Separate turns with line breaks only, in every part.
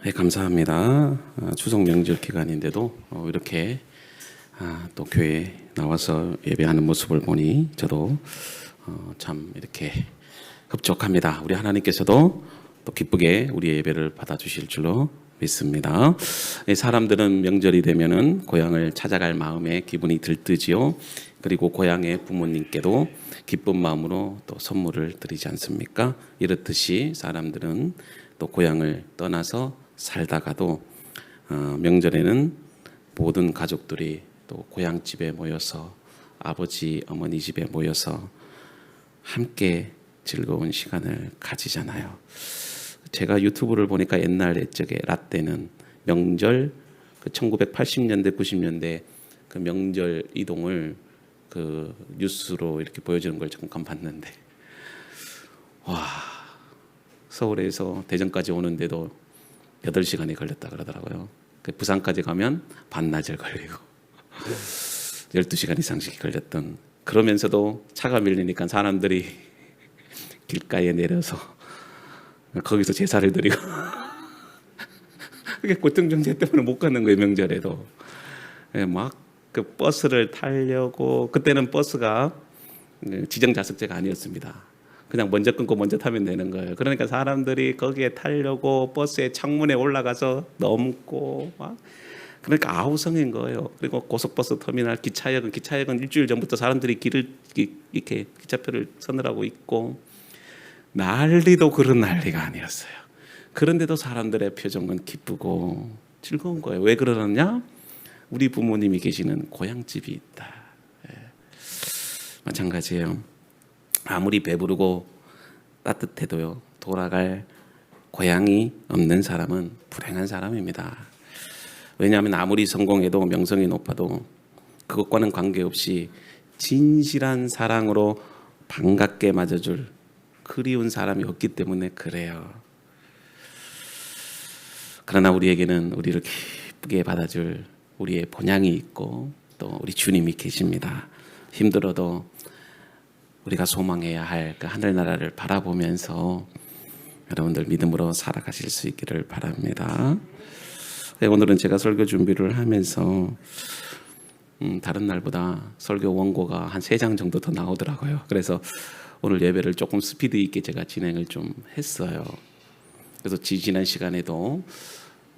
네, 감사합니다. 추석 명절 기간인데도 이렇게 또 교회에 나와서 예배하는 모습을 보니 저도 참 이렇게 흡족합니다. 우리 하나님께서도 또 기쁘게 우리의 예배를 받아주실 줄로 믿습니다. 사람들은 명절이 되면은 고향을 찾아갈 마음에 기분이 들뜨지요. 그리고 고향의 부모님께도 기쁜 마음으로 또 선물을 드리지 않습니까? 이렇듯이 사람들은 또 고향을 떠나서 살다가도 명절에는 모든 가족들이 또 고향집에 모여서 아버지, 어머니 집에 모여서 함께 즐거운 시간을 가지잖아요. 제가 유튜브를 보니까 옛날 옛적에 라떼는 명절 1980년대 90년대 그 명절 이동을 그 뉴스로 이렇게 보여주는 걸 잠깐 봤는데 와, 서울에서 대전까지 오는데도 8시간이 걸렸다 그러더라고요. 부산까지 가면 반나절 걸리고 12시간 이상씩 걸렸던, 그러면서도 차가 밀리니까 사람들이 길가에 내려서 거기서 제사를 드리고 그게 고통정제 때문에 못 가는 거예요. 명절에도 막 그 버스를 타려고, 그때는 버스가 지정 좌석제가 아니었습니다. 그냥 먼저 끊고 먼저 타면 되는 거예요. 그러니까 사람들이 거기에 타려고 버스의 창문에 올라가서 넘고 막, 그러니까 아우성인 거예요. 그리고 고속버스 터미널, 기차역은 일주일 전부터 사람들이 길을 이렇게 기차표를 서느라고 있고 난리도 그런 난리가 아니었어요. 그런데도 사람들의 표정은 기쁘고 즐거운 거예요. 왜 그러느냐? 우리 부모님이 계시는 고향집이 있다. 마찬가지예요. 아무리 배부르고 따뜻해도요, 돌아갈 고향이 없는 사람은 불행한 사람입니다. 왜냐하면 아무리 성공해도 명성이 높아도 그것과는 관계없이 진실한 사랑으로 반갑게 맞아줄 그리운 사람이 없기 때문에 그래요. 그러나 우리에게는 우리를 기쁘게 받아줄 우리의 본향이 있고 또 우리 주님이 계십니다. 힘들어도 우리가 소망해야 할 그 하늘나라를 바라보면서 여러분들 믿음으로 살아가실 수 있기를 바랍니다. 오늘은 제가 설교 준비를 하면서 다른 날보다 설교 원고가 한 3장 정도 더 나오더라고요. 그래서 오늘 예배를 조금 스피드 있게 제가 진행을 좀 했어요. 그래서 지난 시간에도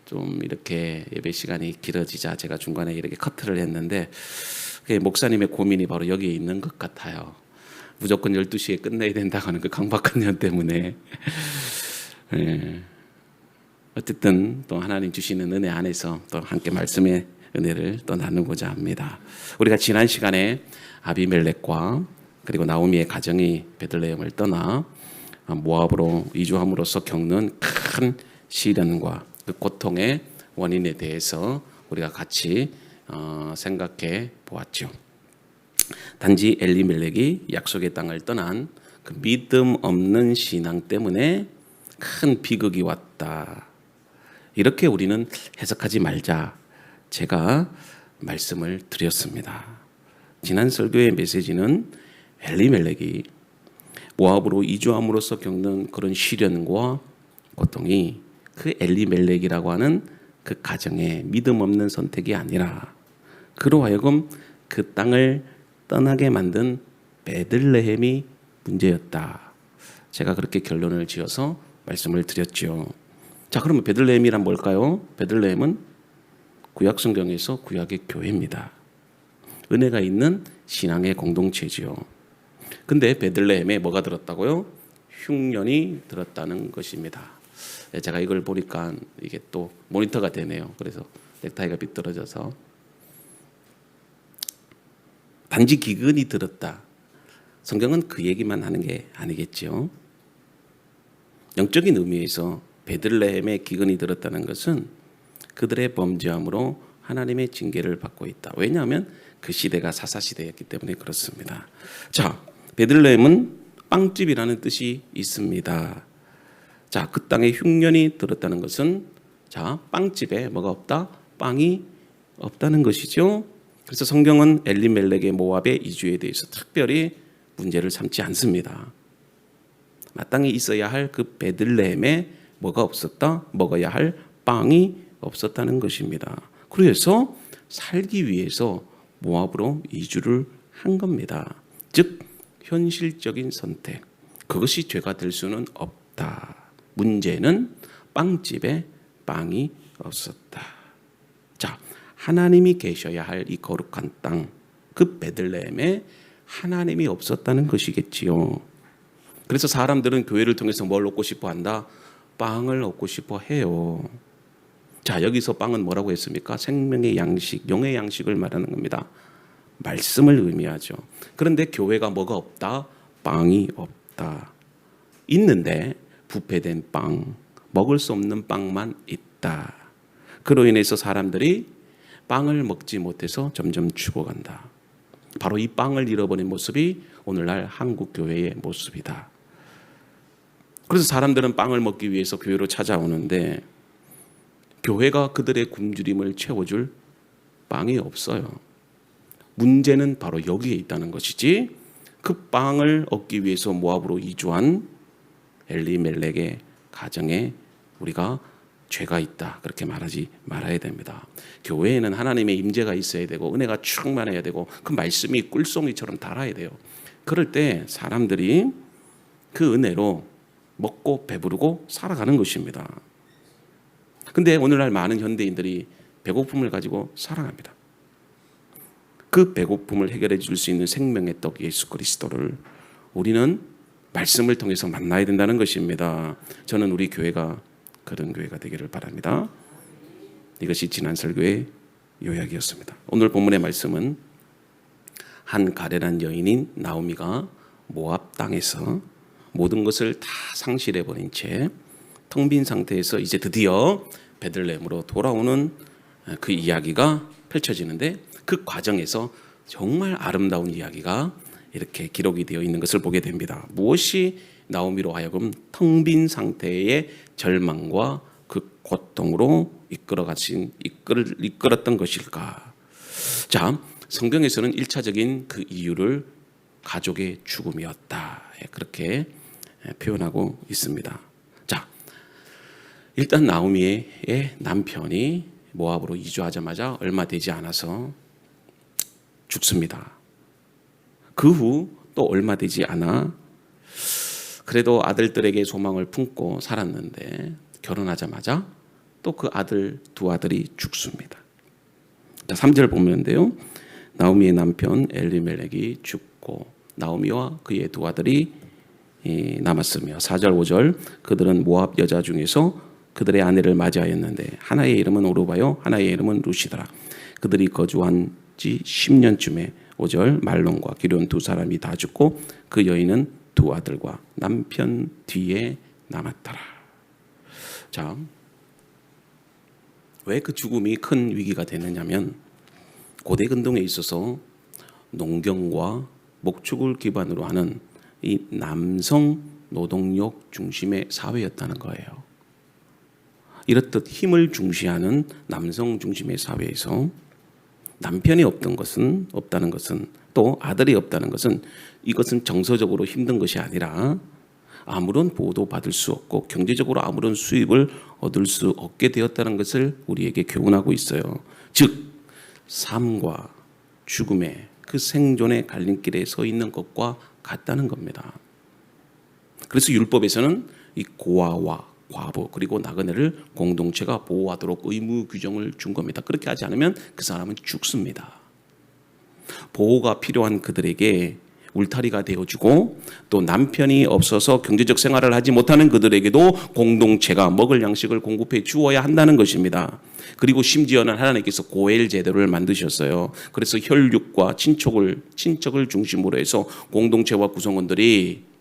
좀 이렇게 예배 시간이 길어지자 제가 중간에 이렇게 커트를 했는데, 목사님의 고민이 바로 여기에 있는 것 같아요. 무조건 12시에 끝내야 된다고 하는 그 강박한 년 때문에 어쨌든 또 하나님 주시는 은혜 안에서 또 함께 말씀의 은혜를 또 나누고자 합니다. 우리가 지난 시간에 아비멜렉과 그리고 나오미의 가정이 베들레헴을 떠나 모압으로 이주함으로써 겪는 큰 시련과 그 고통의 원인에 대해서 우리가 같이 생각해 보았죠. 단지 엘리멜렉이 약속의 땅을 떠난 그 믿음 없는 신앙 때문에 큰 비극이 왔다, 이렇게 우리는 해석하지 말자 제가 말씀을 드렸습니다. 지난 설교의 메시지는 엘리멜렉이 모압으로 이주함으로써 겪는 그런 시련과 고통이 그 엘리멜렉이라고 하는 그 가정의 믿음 없는 선택이 아니라 그로 하여금 그 땅을 떠나게 만든 베들레헴이 문제였다. 제가 그렇게 결론을 지어서 말씀을 드렸죠. 자, 그러면 베들레헴이란 뭘까요? 베들레헴은 구약 성경에서 구약의 교회입니다. 은혜가 있는 신앙의 공동체지요. 근데 베들레헴에 뭐가 들었다고요? 흉년이 들었다는 것입니다. 제가 이걸 보니까 이게 또 모니터가 되네요. 그래서 넥타이가 삐뚤어져서 단지 기근이 들었다. 성경은 그 얘기만 하는 게 아니겠죠. 영적인 의미에서 베들레헴에 기근이 들었다는 것은 그들의 범죄함으로 하나님의 징계를 받고 있다. 왜냐하면 그 시대가 사사시대였기 때문에 그렇습니다. 자, 베들레헴은 빵집이라는 뜻이 있습니다. 자, 그 땅에 흉년이 들었다는 것은, 자, 빵집에 뭐가 없다? 빵이 없다는 것이죠. 그래서 성경은 엘리멜렉의 모압의 이주에 대해서 특별히 문제를 삼지 않습니다. 마땅히 있어야 할 그 베들레헴에 뭐가 없었다? 먹어야 할 빵이 없었다는 것입니다. 그래서 살기 위해서 모압으로 이주를 한 겁니다. 즉 현실적인 선택. 그것이 죄가 될 수는 없다. 문제는 빵집에 빵이 없었다. 자, 하나님이 계셔야 할 이 거룩한 땅, 그 베들레헴에 하나님이 없었다는 것이겠지요. 그래서 사람들은 교회를 통해서 뭘 얻고 싶어 한다? 빵을 얻고 싶어 해요. 자, 여기서 빵은 뭐라고 했습니까? 생명의 양식, 영의 양식을 말하는 겁니다. 말씀을 의미하죠. 그런데 교회가 뭐가 없다? 빵이 없다. 있는데 부패된 빵, 먹을 수 없는 빵만 있다. 그로 인해서 사람들이 빵을 먹지 못해서 점점 죽어간다. 바로 이 빵을 잃어버린 모습이 오늘날 한국 교회의 모습이다. 그래서 사람들은 빵을 먹기 위해서 교회로 찾아오는데 교회가 그들의 굶주림을 채워줄 빵이 없어요. 문제는 바로 여기에 있다는 것이지, 그 빵을 얻기 위해서 모압으로 이주한 엘리멜렉의 가정에 우리가 죄가 있다, 그렇게 말하지 말아야 됩니다. 교회에는 하나님의 임재가 있어야 되고 은혜가 충만해야 되고 그 말씀이 꿀송이처럼 달아야 돼요. 그럴 때 사람들이 그 은혜로 먹고 배부르고 살아가는 것입니다. 근데 오늘날 많은 현대인들이 배고픔을 가지고 살아갑니다. 그 배고픔을 해결해 줄 수 있는 생명의 떡 예수 그리스도를 우리는 말씀을 통해서 만나야 된다는 것입니다. 저는 우리 교회가 그런 교회가 되기를 바랍니다. 이것이 지난 설교의 요약이었습니다. 오늘 본문의 말씀은 한 가련한 여인인 나오미가 모압 땅에서 모든 것을 다 상실해버린 채 텅 빈 상태에서 이제 드디어 베들레헴으로 돌아오는 그 이야기가 펼쳐지는데, 그 과정에서 정말 아름다운 이야기가 이렇게 기록이 되어 있는 것을 보게 됩니다. 무엇이 나오미로 하여금 텅 빈 상태의 절망과 그 고통으로 이끌었던 것일까? 자, 성경에서는 1차적인 그 이유를 가족의 죽음이었다, 그렇게 표현하고 있습니다. 자, 일단 나오미의 남편이 모압으로 이주하자마자 얼마 되지 않아서 죽습니다. 그 후 또 얼마 되지 않아 그래도 아들들에게 소망을 품고 살았는데 결혼하자마자 또 그 아들 두 아들이 죽습니다. 자, 3절 보면데요, 나오미의 남편 엘리멜렉이 죽고 나오미와 그의 두 아들이 남았으며, 4절 5절 그들은 모압 여자 중에서 그들의 아내를 맞이하였는데 하나의 이름은 오르바요 하나의 이름은 루시더라. 그들이 거주한 지 10년쯤에 5절 말론과 기럨 두 사람이 다 죽고 그 여인은 두 아들과 남편 뒤에 남았더라. 자, 왜 그 죽음이 큰 위기가 되느냐면 고대 근동에 있어서 농경과 목축을 기반으로 하는 이 남성 노동력 중심의 사회였다는 거예요. 이렇듯 힘을 중시하는 남성 중심의 사회에서 남편이 없다는 것은 또 아들이 없다는 것은, 이것은 정서적으로 힘든 것이 아니라 아무런 보호도 받을 수 없고 경제적으로 아무런 수입을 얻을 수 없게 되었다는 것을 우리에게 교훈하고 있어요. 즉 삶과 죽음의 그 생존의 갈림길에 서 있는 것과 같다는 겁니다. 그래서 율법에서는 이 고아와 과부 그리고 나그네를 공동체가 보호하도록 의무 규정을 준 겁니다. 그렇게 하지 않으면 그 사람은 죽습니다. 보호가 필요한 그들에게 울타리가 되어주고, 또 남편이 없어서 경제적 생활을 하지 못하는 그들에게도 공동체가 먹을 양식을 공급해 주어야 한다는 것입니다. 그리고 심지어는 하나님께서 고엘 제도를 만드셨어요. 그래서 혈육과 친척을 중심으로 해서 공동체와 구성원들이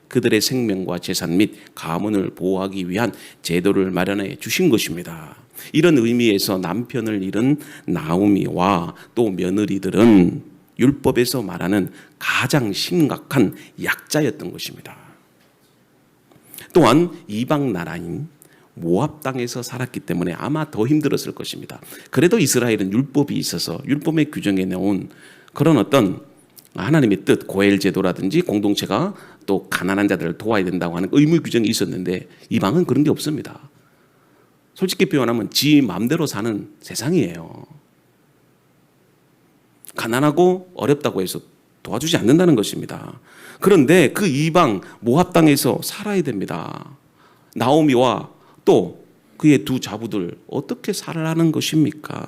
그들의 생명과 재산 및 가문을 보호하기 위한 제도를 마련해 주신 것입니다. 이런 의미에서 남편을 잃은 나오미와 또 며느리들은 율법에서 말하는 가장 심각한 약자였던 것입니다. 또한 이방 나라인 모압 땅에서 살았기 때문에 아마 더 힘들었을 것입니다. 그래도 이스라엘은 율법이 있어서 율법의 규정에 나온 그런 어떤 하나님의 뜻, 고엘 제도라든지 공동체가 또 가난한 자들을 도와야 된다고 하는 의무 규정이 있었는데 이방은 그런 게 없습니다. 솔직히 표현하면 지 마음대로 사는 세상이에요. 가난하고 어렵다고 해서 도와주지 않는다는 것입니다. 그런데 그 이방 모압 땅에서 살아야 됩니다. 나오미와 또 그의 두 자부들 어떻게 살아가는 것입니까?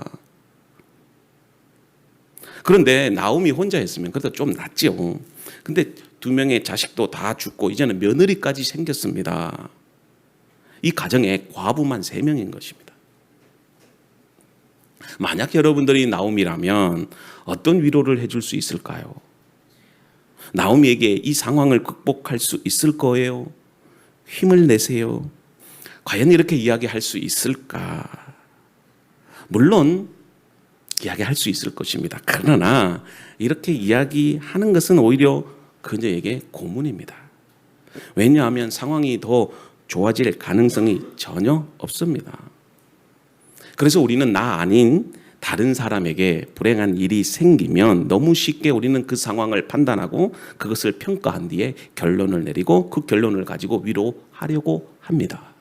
그런데 나오미 혼자 했으면 그래도 좀 낫지요. 근데 두 명의 자식도 다 죽고 이제는 며느리까지 생겼습니다. 이 가정에 과부만 3명인 것입니다. 만약 여러분들이 나오미라면 어떤 위로를 해줄 수 있을까요? 나오미에게 이 상황을 극복할 수 있을 거예요? 힘을 내세요. 과연 이렇게 이야기할 수 있을까? 물론 이야기할 수 있을 것입니다. 그러나 이렇게 이야기하는 것은 오히려 그녀에게 고문입니다. 왜냐하면 상황이 더 좋아질 가능성이 전혀 없습니다. 그래서 우리는 나 아닌 다른 사람에게 불행한 일이 생기면 너무 쉽게 우리는 그 상황을 판단하고 그것을 평가한 뒤에 결론을 내리고 그 결론을 가지고 위로하려고 합니다.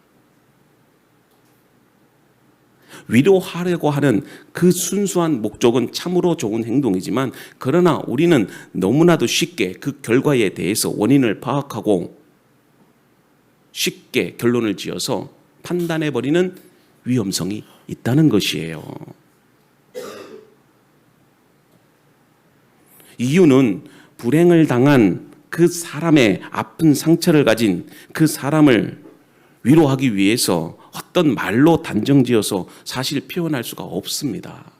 위로하려고 하는 그 순수한 목적은 참으로 좋은 행동이지만 그러나 우리는 너무나도 쉽게 그 결과에 대해서 원인을 파악하고 쉽게 결론을 지어서 판단해버리는 위험성이 있다는 것이에요. 이유는 불행을 당한 그 사람의 아픈 상처를 가진 그 사람을 위로하기 위해서 어떤 말로 단정지어서 사실 표현할 수가 없습니다.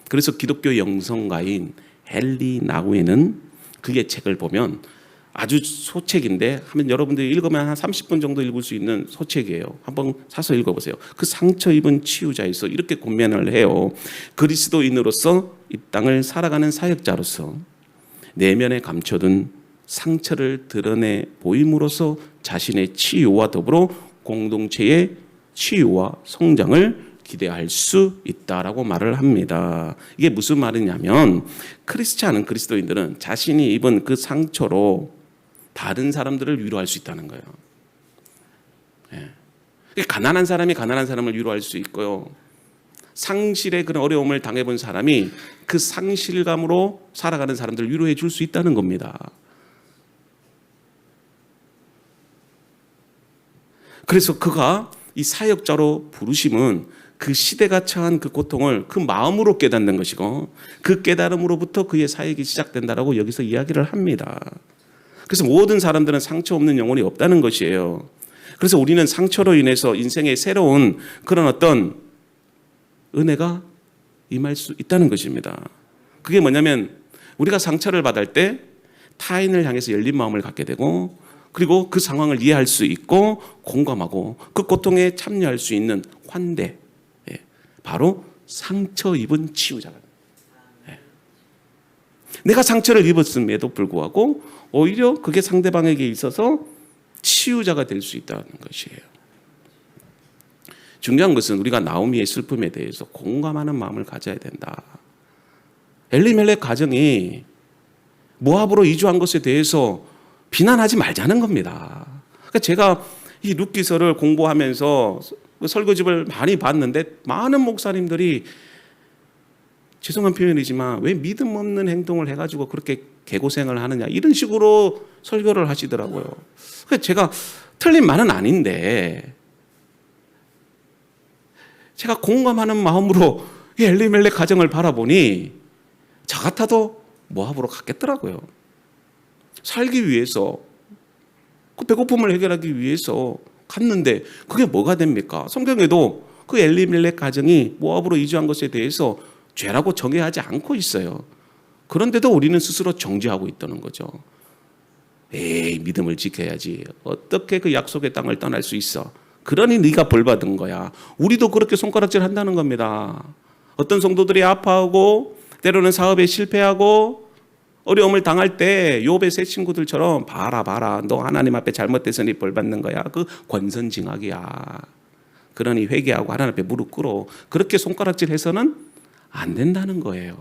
그래서 기독교 영성가인 헨리 나우에는 그의 책을 보면 아주 소책인데 하면 여러분들이 읽으면 한 30분 정도 읽을 수 있는 소책이에요. 한번 사서 읽어보세요. 그 상처 입은 치유자에서 이렇게 권면을 해요. 그리스도인으로서 이 땅을 살아가는 사역자로서 내면에 감춰둔 상처를 드러내 보임으로써 자신의 치유와 더불어 공동체의 치유와 성장을 기대할 수 있다라고 말을 합니다. 이게 무슨 말이냐면 크리스찬 않은 그리스도인들은 자신이 입은 그 상처로 다른 사람들을 위로할 수 있다는 거예요. 가난한 사람이 가난한 사람을 위로할 수 있고요. 상실의 그런 어려움을 당해본 사람이 그 상실감으로 살아가는 사람들을 위로해 줄 수 있다는 겁니다. 그래서 그가 이 사역자로 부르심은 그 시대가 처한 그 고통을 그 마음으로 깨닫는 것이고 그 깨달음으로부터 그의 사역이 시작된다라고 여기서 이야기를 합니다. 그래서 모든 사람들은 상처 없는 영혼이 없다는 것이에요. 그래서 우리는 상처로 인해서 인생의 새로운 그런 어떤 은혜가 임할 수 있다는 것입니다. 그게 뭐냐면 우리가 상처를 받을 때 타인을 향해서 열린 마음을 갖게 되고 그리고 그 상황을 이해할 수 있고 공감하고 그 고통에 참여할 수 있는 환대, 바로 상처 입은 치유자가 됩니다. 내가 상처를 입었음에도 불구하고 오히려 그게 상대방에게 있어서 치유자가 될 수 있다는 것이에요. 중요한 것은 우리가 나오미의 슬픔에 대해서 공감하는 마음을 가져야 된다. 엘리멜렉 가정이 모압으로 이주한 것에 대해서 비난하지 말자는 겁니다. 그러니까 제가 이 룻기서를 공부하면서 설교집을 많이 봤는데 많은 목사님들이 죄송한 표현이지만 왜 믿음 없는 행동을 해가지고 그렇게 개고생을 하느냐 이런 식으로 설교를 하시더라고요. 그러니까 제가 틀린 말은 아닌데 제가 공감하는 마음으로 이 엘리멜렉 가정을 바라보니 저 같아도 모압으로 갔겠더라고요. 살기 위해서 그 배고픔을 해결하기 위해서 갔는데 그게 뭐가 됩니까? 성경에도 그 엘리멜렉 가정이 모압으로 이주한 것에 대해서 죄라고 정의하지 않고 있어요. 그런데도 우리는 스스로 정죄하고 있다는 거죠. 에이, 믿음을 지켜야지. 어떻게 그 약속의 땅을 떠날 수 있어? 그러니 네가 벌 받은 거야. 우리도 그렇게 손가락질 한다는 겁니다. 어떤 성도들이 아파하고 때로는 사업에 실패하고 어려움을 당할 때 욥의 세 친구들처럼 봐라 너 하나님 앞에 잘못됐으니 벌 받는 거야. 그 권선징악이야. 그러니 회개하고 하나님 앞에 무릎 꿇어. 그렇게 손가락질해서는 안 된다는 거예요.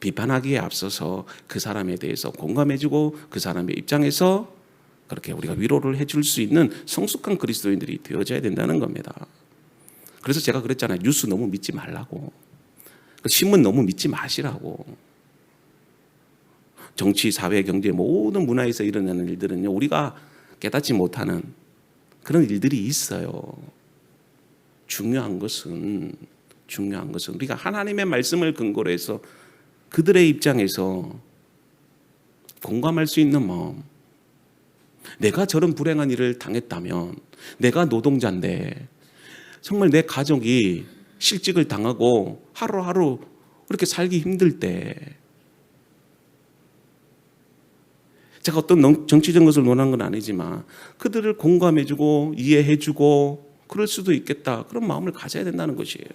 비판하기에 앞서서 그 사람에 대해서 공감해주고 그 사람의 입장에서 그렇게 우리가 위로를 해줄 수 있는 성숙한 그리스도인들이 되어져야 된다는 겁니다. 그래서 제가 그랬잖아요. 뉴스 너무 믿지 말라고. 신문 너무 믿지 마시라고. 정치, 사회, 경제 모든 문화에서 일어나는 일들은요, 우리가 깨닫지 못하는 그런 일들이 있어요. 중요한 것은 우리가 하나님의 말씀을 근거로 해서 그들의 입장에서 공감할 수 있는 마음. 내가 저런 불행한 일을 당했다면, 내가 노동자인데 정말 내 가족이 실직을 당하고 하루하루 그렇게 살기 힘들 때, 제가 어떤 정치적 것을 논한 건 아니지만 그들을 공감해주고 이해해주고 그럴 수도 있겠다, 그런 마음을 가져야 된다는 것이에요.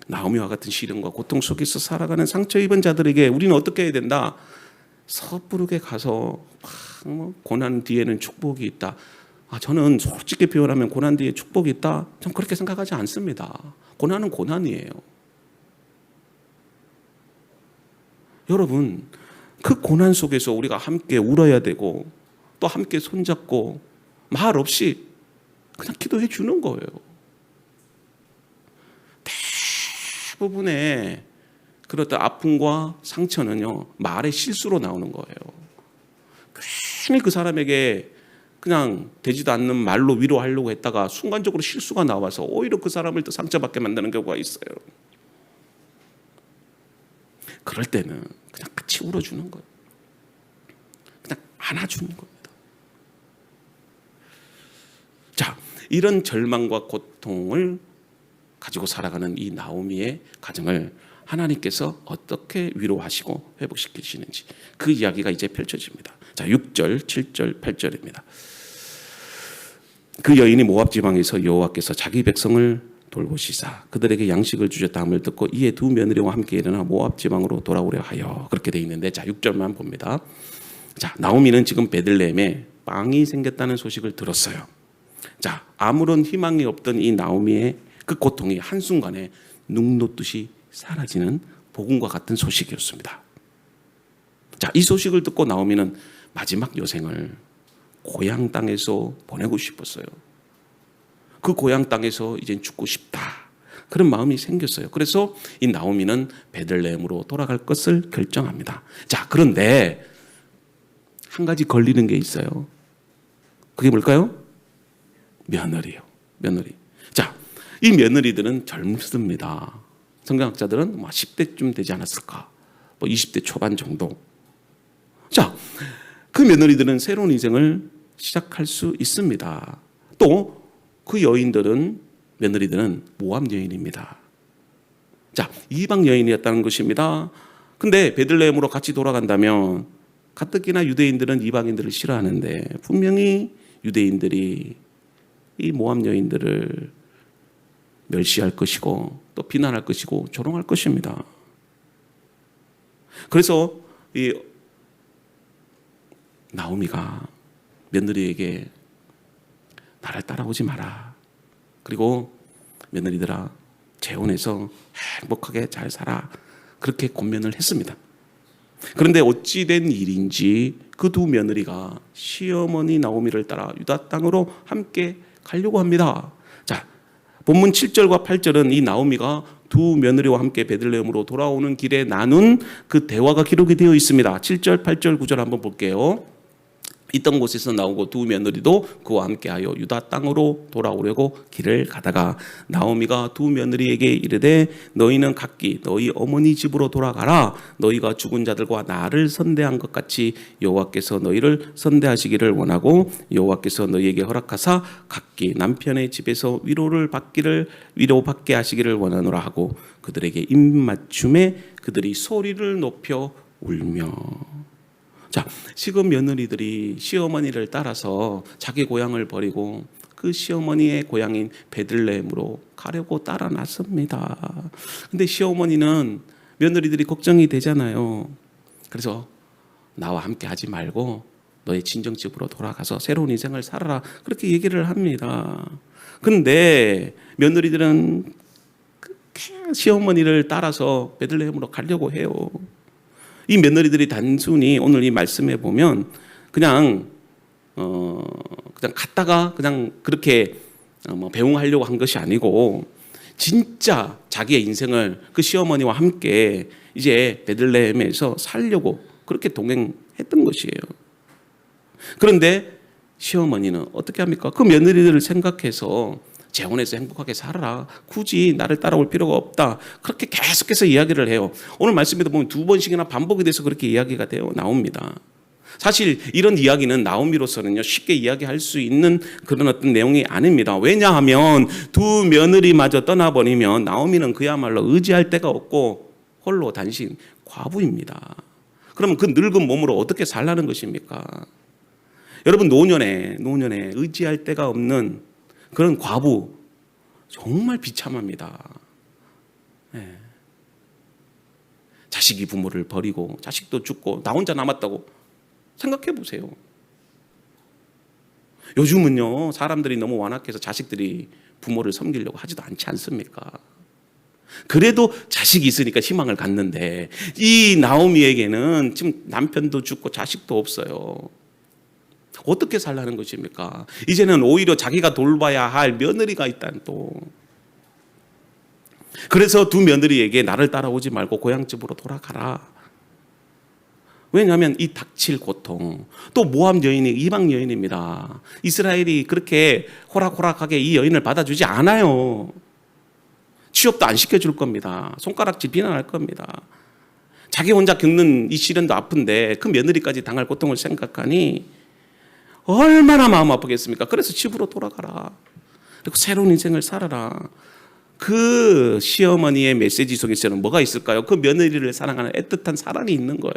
나오미와 같은 시련과 고통 속에서 살아가는 상처 입은 자들에게 우리는 어떻게 해야 된다? 섣부르게 가서 고난 뒤에는 축복이 있다. 저는 솔직히 표현하면 고난 뒤에 축복이 있다? 전 그렇게 생각하지 않습니다. 고난은 고난이에요. 여러분, 그 고난 속에서 우리가 함께 울어야 되고 또 함께 손잡고 말 없이 그냥 기도해 주는 거예요. 대부분의 그런 아픔과 상처는요, 말의 실수로 나오는 거예요. 괜히 그 사람에게 그냥 되지도 않는 말로 위로하려고 했다가 순간적으로 실수가 나와서 오히려 그 사람을 더 상처받게 만드는 경우가 있어요. 그럴 때는 그냥 같이 울어주는 거예요. 그냥 안아주는 겁니다. 자, 이런 절망과 고통을 가지고 살아가는 이 나오미의 가정을 하나님께서 어떻게 위로하시고 회복시키시는지 그 이야기가 이제 펼쳐집니다. 자, 6절, 7절, 8절입니다. 그 여인이 모압 지방에서 여호와께서 자기 백성을 돌보시사 그들에게 양식을 주셨다 함을 듣고 이에 두 며느리와 함께 일어나 모압 지방으로 돌아오려 하여, 그렇게 돼 있는데, 자, 6절만 봅니다. 자, 나오미는 지금 베들레헴에 빵이 생겼다는 소식을 들었어요. 자, 아무런 희망이 없던 이 나오미의 그 고통이 한순간에 눈 녹듯이 사라지는 복음과 같은 소식이었습니다. 자, 이 소식을 듣고 나오미는 마지막 여생을 고향 땅에서 보내고 싶었어요. 그 고향 땅에서 이젠 죽고 싶다, 그런 마음이 생겼어요. 그래서 이 나오미는 베들레헴으로 돌아갈 것을 결정합니다. 자, 그런데 한 가지 걸리는 게 있어요. 그게 뭘까요? 며느리요. 며느리. 자, 이 며느리들은 젊습니다. 성경학자들은 10대쯤 되지 않았을까, 20대 초반 정도. 자, 그 며느리들은 새로운 인생을 시작할 수 있습니다. 또 그 여인들은, 며느리들은 모압 여인입니다. 자, 이방 여인이었다는 것입니다. 근데 베들레헴으로 같이 돌아간다면 가뜩이나 유대인들은 이방인들을 싫어하는데 분명히 유대인들이 이 모압 여인들을 멸시할 것이고 또 비난할 것이고 조롱할 것입니다. 그래서 이 나오미가 며느리에게 나를 따라오지 마라, 그리고 며느리들아 재혼해서 행복하게 잘 살아, 그렇게 권면을 했습니다. 그런데 어찌된 일인지 그 두 며느리가 시어머니 나오미를 따라 유다 땅으로 함께 가려고 합니다. 자, 본문 7절과 8절은 이 나오미가 두 며느리와 함께 베들레헴으로 돌아오는 길에 나눈 그 대화가 기록이 되어 있습니다. 7절, 8절, 9절 한번 볼게요. 있던 곳에서 나오고 두 며느리도 그와 함께하여 유다 땅으로 돌아오려고 길을 가다가 나오미가 두 며느리에게 이르되 너희는 각기 너희 어머니 집으로 돌아가라. 너희가 죽은 자들과 나를 선대한 것 같이 여호와께서 너희를 선대하시기를 원하고 여호와께서 너희에게 허락하사 각기 남편의 집에서 위로받게 하시기를 원하노라 하고 그들에게 입맞춤에 그들이 소리를 높여 울며. 자, 지금 며느리들이 시어머니를 따라서 자기 고향을 버리고 그 시어머니의 고향인 베들레헴으로 가려고 따라 났습니다. 근데 시어머니는 며느리들이 걱정이 되잖아요. 그래서 나와 함께 하지 말고 너의 친정집으로 돌아가서 새로운 인생을 살아라, 그렇게 얘기를 합니다. 근데 며느리들은 시어머니를 따라서 베들레헴으로 가려고 해요. 이 며느리들이 단순히 오늘 이 말씀에 보면 그냥 갔다가 그냥 그렇게 배웅하려고 한 것이 아니고 진짜 자기의 인생을 그 시어머니와 함께 이제 베들레헴에서 살려고 그렇게 동행했던 것이에요. 그런데 시어머니는 어떻게 합니까? 그 며느리들을 생각해서 재혼해서 행복하게 살아라. 굳이 나를 따라올 필요가 없다. 그렇게 계속해서 이야기를 해요. 오늘 말씀에도 보면 2번씩이나 반복이 돼서 그렇게 이야기가 나옵니다. 사실 이런 이야기는 나오미로서는요 쉽게 이야기할 수 있는 그런 어떤 내용이 아닙니다. 왜냐하면 두 며느리마저 떠나버리면 나오미는 그야말로 의지할 데가 없고 홀로 단신 과부입니다. 그러면 그 늙은 몸으로 어떻게 살라는 것입니까? 여러분 노년에 의지할 데가 없는 그런 과부 정말 비참합니다. 네. 자식이 부모를 버리고 자식도 죽고 나 혼자 남았다고 생각해 보세요. 요즘은요 사람들이 너무 완악해서 자식들이 부모를 섬기려고 하지도 않지 않습니까? 그래도 자식이 있으니까 희망을 갖는데 이 나오미에게는 지금 남편도 죽고 자식도 없어요. 어떻게 살라는 것입니까? 이제는 오히려 자기가 돌봐야 할 며느리가 있다는 또. 그래서 두 며느리에게 나를 따라오지 말고 고향집으로 돌아가라. 왜냐하면 이 닥칠 고통, 또 모압 여인이 이방 여인입니다. 이스라엘이 그렇게 호락호락하게 이 여인을 받아주지 않아요. 취업도 안 시켜줄 겁니다. 손가락질 비난할 겁니다. 자기 혼자 겪는 이 시련도 아픈데 그 며느리까지 당할 고통을 생각하니 얼마나 마음 아프겠습니까? 그래서 집으로 돌아가라. 그리고 새로운 인생을 살아라. 그 시어머니의 메시지 속에서는 뭐가 있을까요? 그 며느리를 사랑하는 애틋한 사랑이 있는 거예요.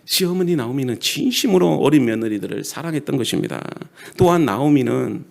시어머니 나오미는 진심으로 어린 며느리들을 사랑했던 것입니다. 또한 나오미는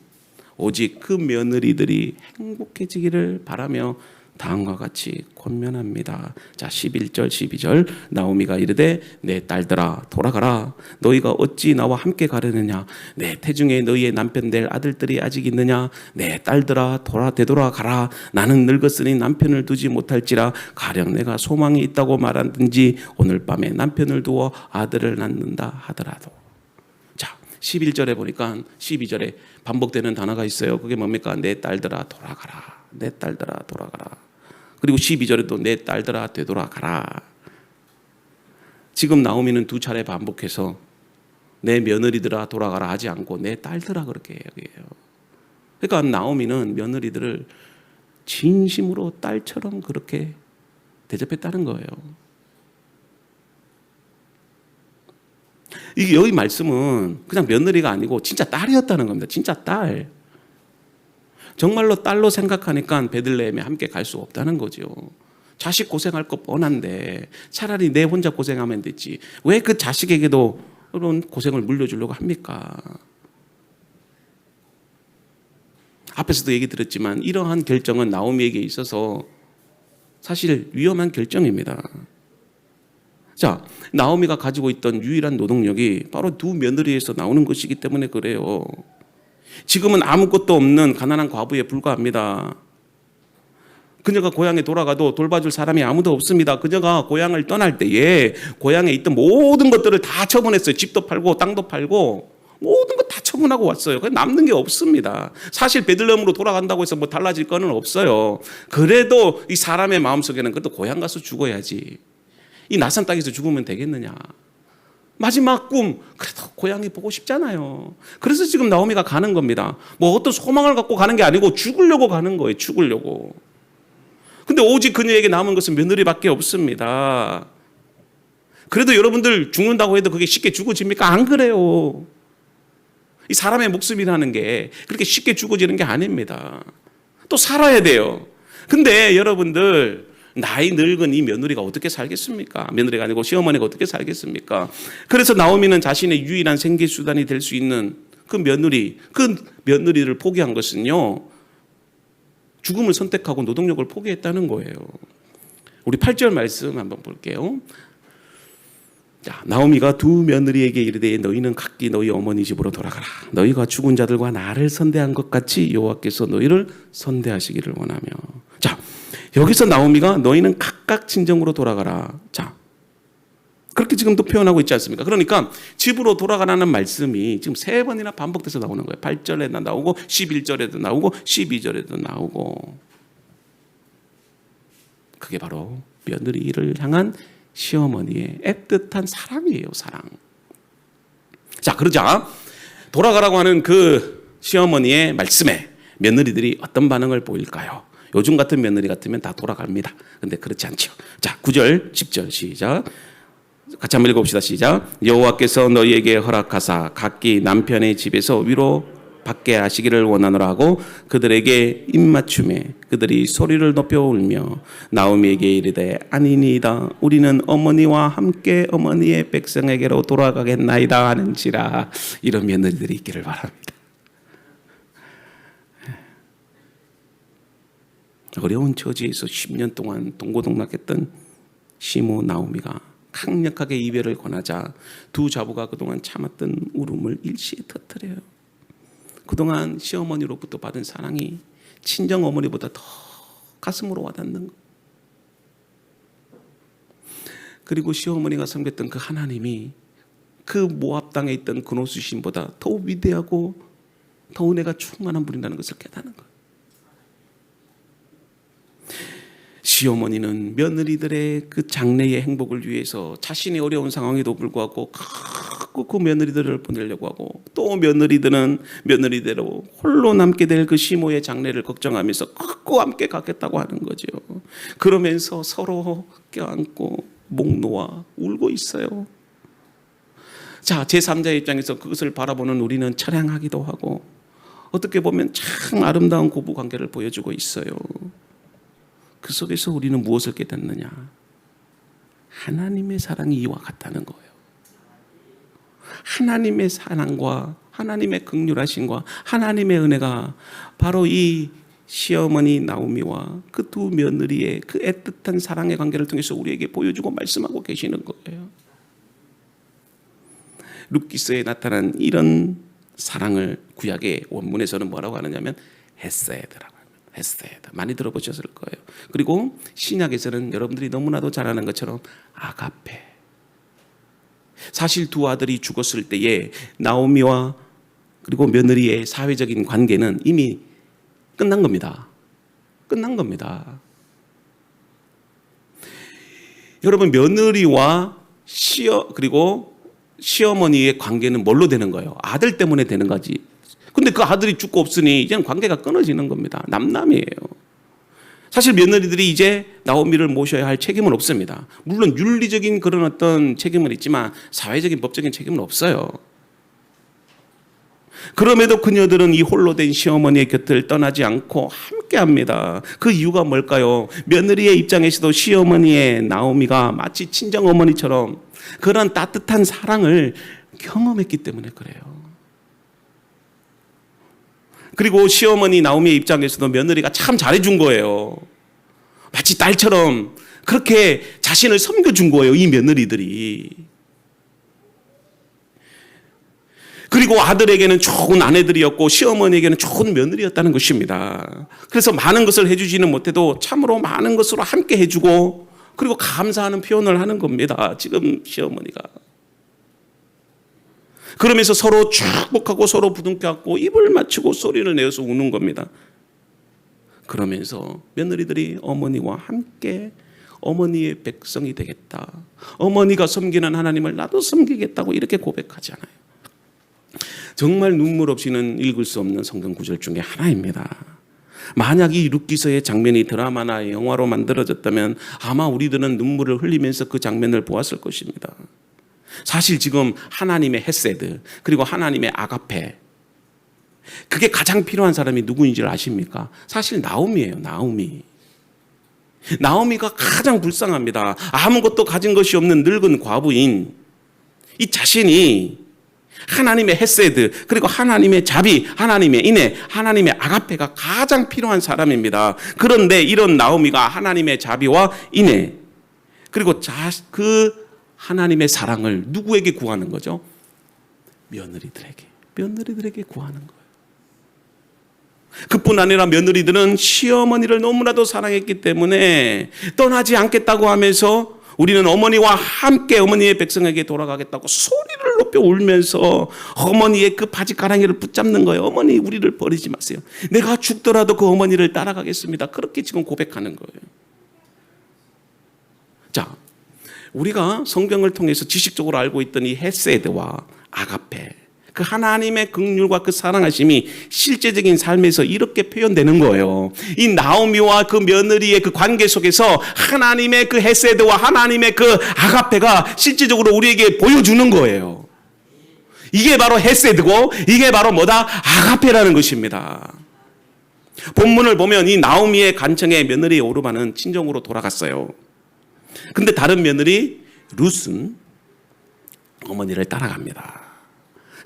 오직 그 며느리들이 행복해지기를 바라며 다음과 같이 권면합니다. 자, 11절 12절 나오미가 이르되 내 딸들아 돌아가라. 너희가 어찌 나와 함께 가려느냐. 내 태중에 너희의 남편 될 아들들이 아직 있느냐. 내 딸들아 되돌아가라. 나는 늙었으니 남편을 두지 못할지라. 가령 내가 소망이 있다고 말하든지 오늘 밤에 남편을 두어 아들을 낳는다 하더라도. 자, 11절에 보니까 12절에 반복되는 단어가 있어요. 그게 뭡니까? 내 딸들아 돌아가라. 내 딸들아 돌아가라. 그리고 12절에도 내 딸들아 되돌아가라. 지금 나오미는 두 차례 반복해서 내 며느리들아 돌아가라 하지 않고 내 딸들아 그렇게 이야기해요. 그러니까 나오미는 며느리들을 진심으로 딸처럼 그렇게 대접했다는 거예요. 이게 여기 말씀은 그냥 며느리가 아니고 진짜 딸이었다는 겁니다. 진짜 딸. 정말로 딸로 생각하니까 베들레헴에 함께 갈 수 없다는 거죠. 자식 고생할 거 뻔한데 차라리 내 혼자 고생하면 되지. 왜 그 자식에게도 그런 고생을 물려주려고 합니까? 앞에서도 얘기 들었지만 이러한 결정은 나오미에게 있어서 사실 위험한 결정입니다. 자, 나오미가 가지고 있던 유일한 노동력이 바로 두 며느리에서 나오는 것이기 때문에 그래요. 지금은 아무것도 없는 가난한 과부에 불과합니다. 그녀가 고향에 돌아가도 돌봐줄 사람이 아무도 없습니다. 그녀가 고향을 떠날 때에 고향에 있던 모든 것들을 다 처분했어요. 집도 팔고 땅도 팔고 모든 것 다 처분하고 왔어요. 남는 게 없습니다. 사실 베들레헴으로 돌아간다고 해서 뭐 달라질 거는 없어요. 그래도 이 사람의 마음속에는 그래도 고향 가서 죽어야지. 이 낯선 땅에서 죽으면 되겠느냐. 마지막 꿈, 그래도 고향이 보고 싶잖아요. 그래서 지금 나오미가 가는 겁니다. 뭐 어떤 소망을 갖고 가는 게 아니고 죽으려고 가는 거예요. 죽으려고. 근데 오직 그녀에게 남은 것은 며느리밖에 없습니다. 그래도 여러분들 죽는다고 해도 그게 쉽게 죽어집니까? 안 그래요. 이 사람의 목숨이라는 게 그렇게 쉽게 죽어지는 게 아닙니다. 또 살아야 돼요. 근데 여러분들 나이 늙은 이 며느리가 어떻게 살겠습니까? 며느리가 아니고 시어머니가 어떻게 살겠습니까? 그래서 나오미는 자신의 유일한 생계수단이 될 수 있는 그 며느리를 포기한 것은요, 죽음을 선택하고 노동력을 포기했다는 거예요. 우리 8절 말씀 한번 볼게요. 자, 나오미가 두 며느리에게 이르되 너희는 각기 너희 어머니 집으로 돌아가라. 너희가 죽은 자들과 나를 선대한 것 같이 여호와께서 너희를 선대하시기를 원하며. 자, 여기서 나오미가 너희는 각각 친정으로 돌아가라. 자, 그렇게 지금도 표현하고 있지 않습니까? 그러니까 집으로 돌아가라는 말씀이 지금 3번이나 반복돼서 나오는 거예요. 8절에도 나오고 11절에도 나오고 12절에도 나오고. 그게 바로 며느리를 향한 시어머니의 애틋한 사랑이에요. 사랑. 자, 그러자 돌아가라고 하는 그 시어머니의 말씀에 며느리들이 어떤 반응을 보일까요? 요즘 같은 며느리 같으면 다 돌아갑니다. 근데 그렇지 않죠. 자, 9절 10절 시작. 같이 한번 읽어봅시다. 시작. 여호와께서 너희에게 허락하사 각기 남편의 집에서 위로 받게 하시기를 원하노라 하고 그들에게 입맞춤에 그들이 소리를 높여 울며 나오미에게 이르되 아니니이다 우리는 어머니와 함께 어머니의 백성에게로 돌아가겠나이다 하는지라. 이런 며느리들이 있기를 바랍니다. 어려운 처지에서 10년 동안 동고동락했던 시모 나오미가 강력하게 이별을 권하자 두 자부가 그동안 참았던 울음을 일시에 터뜨려요. 그동안 시어머니로부터 받은 사랑이 친정 어머니보다 더 가슴으로 와닿는 것. 그리고 시어머니가 섬겼던 그 하나님이 그 모압 땅에 있던 그노수신보다 더 위대하고 더 은혜가 충만한 분이라는 것을 깨닫는 것. 시어머니는 며느리들의 그 장래의 행복을 위해서 자신이 어려운 상황에도 불구하고 그 며느리들을 보내려고 하고, 또 며느리들은 며느리대로 홀로 남게 될 그 시모의 장래를 걱정하면서 꼭 함께 가겠다고 하는 거죠. 그러면서 서로 껴안고 목 놓아 울고 있어요. 자, 제3자의 입장에서 그것을 바라보는 우리는 찬양하기도 하고 어떻게 보면 참 아름다운 고부 관계를 보여주고 있어요. 그 속에서 우리는 무엇을 깨닫느냐? 하나님의 사랑이 이와 같다는 거예요. 하나님의 사랑과 하나님의 긍휼하심과 하나님의 은혜가 바로 이 시어머니 나오미와 그 두 며느리의 그 애틋한 사랑의 관계를 통해서 우리에게 보여주고 말씀하고 계시는 거예요. 룻기서에 나타난 이런 사랑을 구약의 원문에서는 뭐라고 하느냐면 헤세드라고. 헤세드. 많이 들어보셨을 거예요. 그리고 신약에서는 여러분들이 너무나도 잘 아는 것처럼 아가페. 사실 두 아들이 죽었을 때에 나오미와 그리고 며느리의 사회적인 관계는 이미 끝난 겁니다. 끝난 겁니다. 여러분, 며느리와 그리고 시어머니의 관계는 뭘로 되는 거예요? 아들 때문에 되는 거지. 근데 그 아들이 죽고 없으니 이제는 관계가 끊어지는 겁니다. 남남이에요. 사실 며느리들이 이제 나오미를 모셔야 할 책임은 없습니다. 물론 윤리적인 그런 어떤 책임은 있지만 사회적인 법적인 책임은 없어요. 그럼에도 그녀들은 이 홀로 된 시어머니의 곁을 떠나지 않고 함께합니다. 그 이유가 뭘까요? 며느리의 입장에서도 시어머니의 나오미가 마치 친정어머니처럼 그런 따뜻한 사랑을 경험했기 때문에 그래요. 그리고 시어머니 나오미의 입장에서도 며느리가 참 잘해준 거예요. 마치 딸처럼 그렇게 자신을 섬겨준 거예요, 이 며느리들이. 그리고 아들에게는 좋은 아내들이었고 시어머니에게는 좋은 며느리였다는 것입니다. 그래서 많은 것을 해주지는 못해도 참으로 많은 것으로 함께 해주고 그리고 감사하는 표현을 하는 겁니다, 지금 시어머니가. 그러면서 서로 축복하고 서로 부둥켜 안고 입을 맞추고 소리를 내어서 우는 겁니다. 그러면서 며느리들이 어머니와 함께 어머니의 백성이 되겠다. 어머니가 섬기는 하나님을 나도 섬기겠다고 이렇게 고백하잖아요. 정말 눈물 없이는 읽을 수 없는 성경 구절 중에 하나입니다. 만약 이 룻기서의 장면이 드라마나 영화로 만들어졌다면 아마 우리들은 눈물을 흘리면서 그 장면을 보았을 것입니다. 사실 지금 하나님의 헤세드 그리고 하나님의 아가페, 그게 가장 필요한 사람이 누구인지를 아십니까? 사실 나오미예요. 나오미가 가장 불쌍합니다. 아무것도 가진 것이 없는 늙은 과부인 이 자신이 하나님의 헤세드 그리고 하나님의 자비, 하나님의 인애, 하나님의 아가페가 가장 필요한 사람입니다. 그런데 이런 나오미가 하나님의 자비와 인애 그리고 그 하나님의 사랑을 누구에게 구하는 거죠? 며느리들에게 구하는 거예요. 그뿐 아니라 며느리들은 시어머니를 너무나도 사랑했기 때문에 떠나지 않겠다고 하면서 우리는 어머니와 함께 어머니의 백성에게 돌아가겠다고 소리를 높여 울면서 어머니의 그 바지가랑이를 붙잡는 거예요. 어머니, 우리를 버리지 마세요. 내가 죽더라도 그 어머니를 따라가겠습니다. 그렇게 지금 고백하는 거예요. 자, 우리가 성경을 통해서 지식적으로 알고 있던 이 헤세드와 아가페, 그 하나님의 긍휼과 그 사랑하심이 실제적인 삶에서 이렇게 표현되는 거예요. 이 나오미와 그 며느리의 그 관계 속에서 하나님의 그 헤세드와 하나님의 그 아가페가 실제적으로 우리에게 보여주는 거예요. 이게 바로 헤세드고 이게 바로 뭐다? 아가페라는 것입니다. 본문을 보면 이 나오미의 간청에 며느리 오르바는 친정으로 돌아갔어요. 근데 다른 며느리 룻은 어머니를 따라갑니다.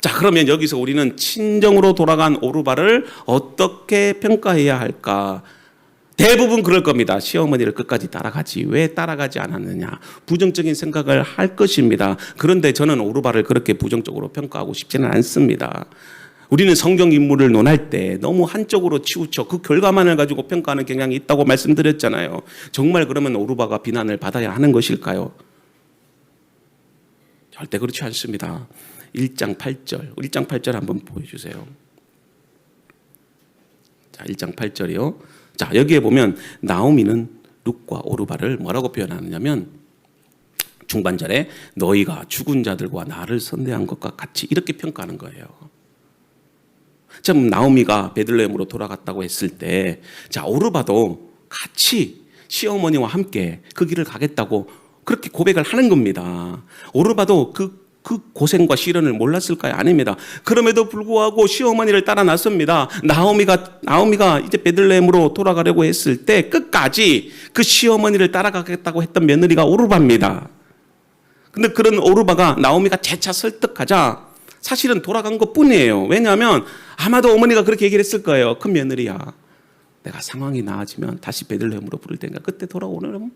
자, 그러면 여기서 우리는 친정으로 돌아간 오르바를 어떻게 평가해야 할까? 대부분 그럴 겁니다. 시어머니를 끝까지 따라가지. 왜 따라가지 않았느냐? 부정적인 생각을 할 것입니다. 그런데 저는 오르바를 그렇게 부정적으로 평가하고 싶지는 않습니다. 우리는 성경 인물을 논할 때 너무 한쪽으로 치우쳐 그 결과만을 가지고 평가하는 경향이 있다고 말씀드렸잖아요. 정말 그러면 오르바가 비난을 받아야 하는 것일까요? 절대 그렇지 않습니다. 1장 8절 한번 보여주세요. 자, 1장 8절이요. 자, 여기에 보면 나오미는 룻과 오르바를 뭐라고 표현하느냐면 중반절에 너희가 죽은 자들과 나를 선대한 것과 같이 이렇게 평가하는 거예요. 참 나오미가 베들레헴으로 돌아갔다고 했을 때, 자, 오르바도 같이 시어머니와 함께 그 길을 가겠다고 그렇게 고백을 하는 겁니다. 오르바도 그 고생과 시련을 몰랐을까요? 아닙니다. 그럼에도 불구하고 시어머니를 따라 나섭니다. 나오미가 이제 베들레헴으로 돌아가려고 했을 때 끝까지 그 시어머니를 따라가겠다고 했던 며느리가 오르바입니다. 근데 그런 오르바가 나오미가 재차 설득하자 사실은 돌아간 것 뿐이에요. 왜냐하면 아마도 어머니가 그렇게 얘기를 했을 거예요. 큰 며느리야, 내가 상황이 나아지면 다시 베들레헴으로 부를 테니까 그때 돌아오렴.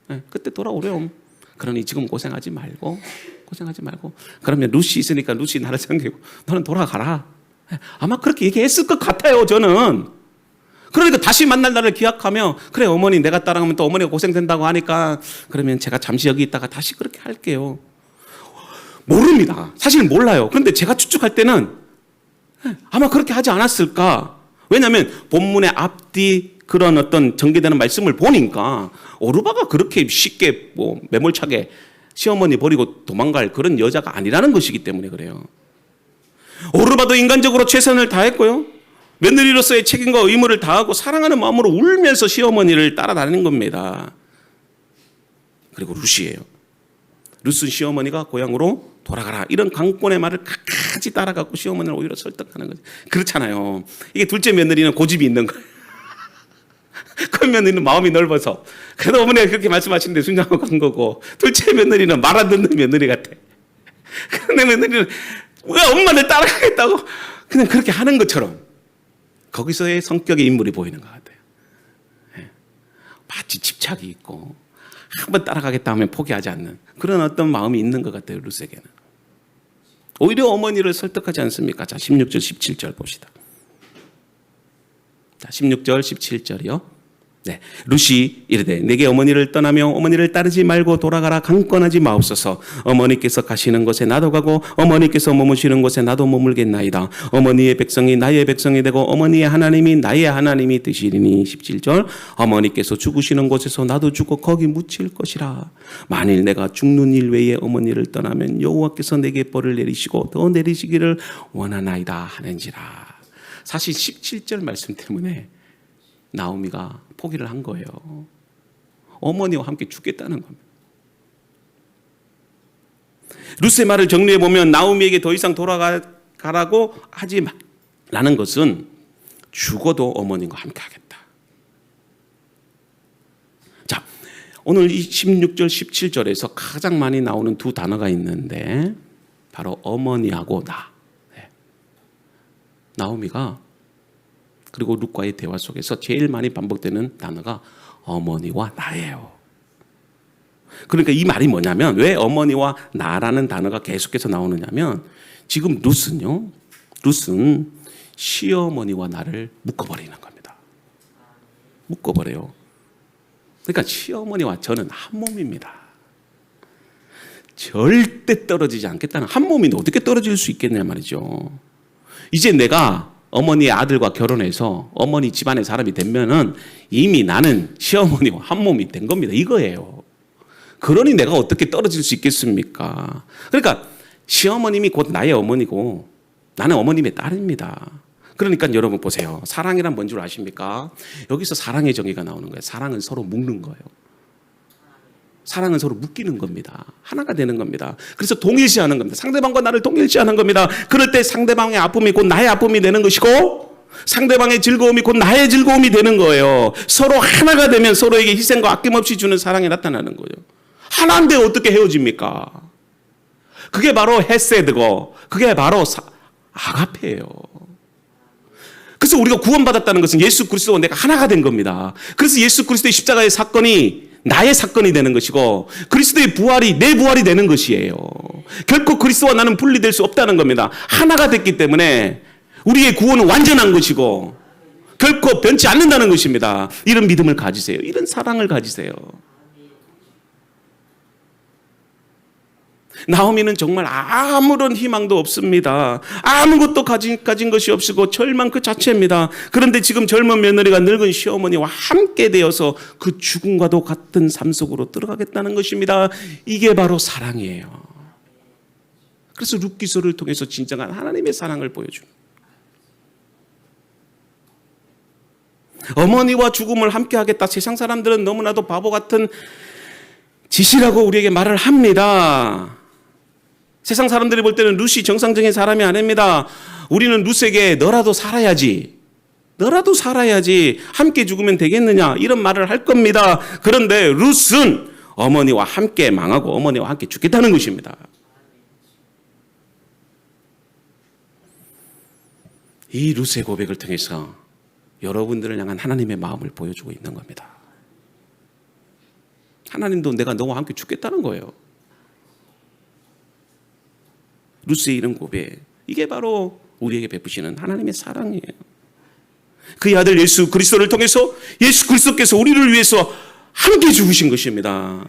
네, 그때 돌아오렴. 그러니 지금 고생하지 말고. 그러면 룻이 있으니까 룻이 나를 생기고 너는 돌아가라. 아마 그렇게 얘기했을 것 같아요, 저는. 그러니까 다시 만날 날을 기약하며, 그래, 어머니 내가 따라가면 또 어머니가 고생된다고 하니까 그러면 제가 잠시 여기 있다가 다시 그렇게 할게요. 모릅니다. 사실 몰라요. 그런데 제가 추측할 때는 아마 그렇게 하지 않았을까. 왜냐하면 본문의 앞뒤 그런 어떤 전개되는 말씀을 보니까 오르바가 그렇게 쉽게 매몰차게 시어머니 버리고 도망갈 그런 여자가 아니라는 것이기 때문에 그래요. 오르바도 인간적으로 최선을 다했고요. 며느리로서의 책임과 의무를 다하고 사랑하는 마음으로 울면서 시어머니를 따라다니는 겁니다. 그리고 룻이에요. 룻은 시어머니가 고향으로 돌아가라 이런 강권의 말을 끝까지 따라가고 시어머니를 오히려 설득하는 거죠. 그렇잖아요. 이게 둘째 며느리는 고집이 있는 거예요. 큰 며느리는 마음이 넓어서 그래도 어머니가 그렇게 말씀하시는데 순종하고 간 거고, 둘째 며느리는 말 안 듣는 며느리 같아. 그런데 며느리는 왜 엄마를 따라가겠다고 그냥 그렇게 하는 것처럼 거기서의 성격의 인물이 보이는 것 같아요. 마치 집착이 있고 한번 따라가겠다 하면 포기하지 않는 그런 어떤 마음이 있는 것 같아요, 룻에게는. 오히려 어머니를 설득하지 않습니까? 자, 16절 17절 봅시다. 자, 16절 17절이요. 네, 룻이 이르되 내게 어머니를 떠나며 어머니를 따르지 말고 돌아가라. 강권하지 마옵소서. 어머니께서 가시는 곳에 나도 가고 어머니께서 머무시는 곳에 나도 머물겠나이다. 어머니의 백성이 나의 백성이 되고 어머니의 하나님이 나의 하나님이 되시리니. 17절 어머니께서 죽으시는 곳에서 나도 죽고 거기 묻힐 것이라. 만일 내가 죽는 일 외에 어머니를 떠나면 여호와께서 내게 벌을 내리시고 더 내리시기를 원하나이다 하는지라. 사실 17절 말씀 때문에 나오미가 포기를 한 거예요. 어머니와 함께 죽겠다는 겁니다. 룻의 말을 정리해 보면 나오미에게 더 이상 돌아가라고 하지 말라는 것은 죽어도 어머니와 함께 하겠다. 자, 오늘 이 16절 17절에서 가장 많이 나오는 두 단어가 있는데 바로 어머니하고 나. 나오미가 그리고 룻과의 대화 속에서 제일 많이 반복되는 단어가 어머니와 나예요. 그러니까 이 말이 뭐냐면 왜 어머니와 나라는 단어가 계속해서 나오느냐면 지금 룻은 시어머니와 나를 묶어버리는 겁니다. 묶어버려요. 그러니까 시어머니와 저는 한 몸입니다. 절대 떨어지지 않겠다는, 한 몸인데 어떻게 떨어질 수 있겠냐 말이죠. 이제 내가 어머니의 아들과 결혼해서 어머니 집안의 사람이 되면은 이미 나는 시어머니와 한 몸이 된 겁니다. 이거예요. 그러니 내가 어떻게 떨어질 수 있겠습니까? 그러니까 시어머님이 곧 나의 어머니고 나는 어머님의 딸입니다. 그러니까 여러분 보세요. 사랑이란 뭔 줄 아십니까? 여기서 사랑의 정의가 나오는 거예요. 사랑은 서로 묶는 거예요. 사랑은 서로 묶이는 겁니다. 하나가 되는 겁니다. 그래서 동일시하는 겁니다. 상대방과 나를 동일시하는 겁니다. 그럴 때 상대방의 아픔이 곧 나의 아픔이 되는 것이고 상대방의 즐거움이 곧 나의 즐거움이 되는 거예요. 서로 하나가 되면 서로에게 희생과 아낌없이 주는 사랑이 나타나는 거예요. 하나인데 어떻게 헤어집니까? 그게 바로 헤세드고 그게 바로 아가페예요. 그래서 우리가 구원받았다는 것은 예수 그리스도와 내가 하나가 된 겁니다. 그래서 예수 그리스도의 십자가의 사건이 나의 사건이 되는 것이고 그리스도의 부활이 내 부활이 되는 것이에요. 결코 그리스도와 나는 분리될 수 없다는 겁니다. 하나가 됐기 때문에 우리의 구원은 완전한 것이고 결코 변치 않는다는 것입니다. 이런 믿음을 가지세요. 이런 사랑을 가지세요. 나오미는 정말 아무런 희망도 없습니다. 아무것도 가진 것이 없고 절망 그 자체입니다. 그런데 지금 젊은 며느리가 늙은 시어머니와 함께 되어서 그 죽음과도 같은 삶 속으로 들어가겠다는 것입니다. 이게 바로 사랑이에요. 그래서 룻기서를 통해서 진정한 하나님의 사랑을 보여주는, 어머니와 죽음을 함께 하겠다. 세상 사람들은 너무나도 바보 같은 짓이라고 우리에게 말을 합니다. 세상 사람들이 볼 때는 룻이 정상적인 사람이 아닙니다. 우리는 룻에게 너라도 살아야지, 함께 죽으면 되겠느냐 이런 말을 할 겁니다. 그런데 룻은 어머니와 함께 망하고 어머니와 함께 죽겠다는 것입니다. 이 룻의 고백을 통해서 여러분들을 향한 하나님의 마음을 보여주고 있는 겁니다. 하나님도 내가 너와 함께 죽겠다는 거예요. 룻의 이런 고백, 이게 바로 우리에게 베푸시는 하나님의 사랑이에요. 그의 아들 예수 그리스도를 통해서 예수 그리스도께서 우리를 위해서 함께 죽으신 것입니다.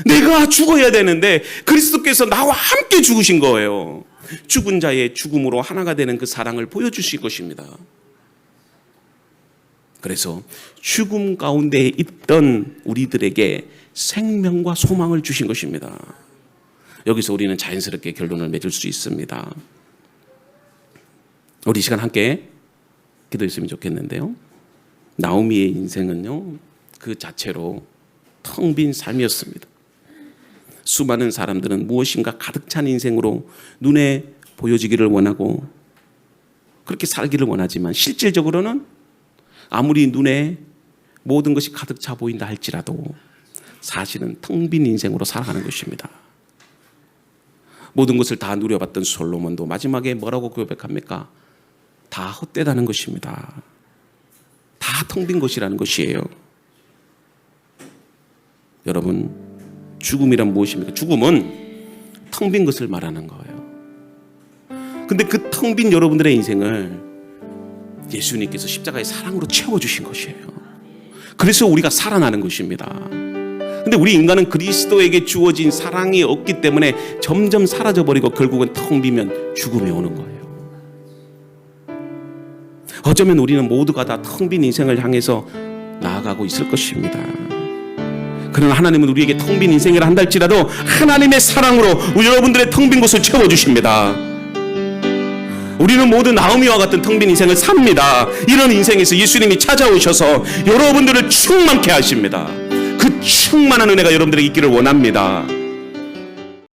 내가 죽어야 되는데 그리스도께서 나와 함께 죽으신 거예요. 죽은 자의 죽음으로 하나가 되는 그 사랑을 보여주실 것입니다. 그래서 죽음 가운데 있던 우리들에게 생명과 소망을 주신 것입니다. 여기서 우리는 자연스럽게 결론을 맺을 수 있습니다. 우리 시간 함께 기도했으면 좋겠는데요. 나오미의 인생은요, 그 자체로 텅 빈 삶이었습니다. 수많은 사람들은 무엇인가 가득 찬 인생으로 눈에 보여지기를 원하고 그렇게 살기를 원하지만 실질적으로는 아무리 눈에 모든 것이 가득 차 보인다 할지라도 사실은 텅 빈 인생으로 살아가는 것입니다. 모든 것을 다 누려봤던 솔로몬도 마지막에 뭐라고 고백합니까? 다 헛되다는 것입니다. 다 텅 빈 것이라는 것이에요. 여러분, 죽음이란 무엇입니까? 죽음은 텅 빈 것을 말하는 거예요. 근데 그 텅 빈 여러분들의 인생을 예수님께서 십자가의 사랑으로 채워주신 것이에요. 그래서 우리가 살아나는 것입니다. 근데 우리 인간은 그리스도에게 주어진 사랑이 없기 때문에 점점 사라져버리고 결국은 텅 비면 죽음이 오는 거예요. 어쩌면 우리는 모두가 다 텅 빈 인생을 향해서 나아가고 있을 것입니다. 그러나 하나님은 우리에게 텅 빈 인생이라 한다 할지라도 하나님의 사랑으로 여러분들의 텅 빈 곳을 채워주십니다. 우리는 모두 나오미와 같은 텅 빈 인생을 삽니다. 이런 인생에서 예수님이 찾아오셔서 여러분들을 충만케 하십니다. 그 충만한 은혜가 여러분들에게 있기를 원합니다.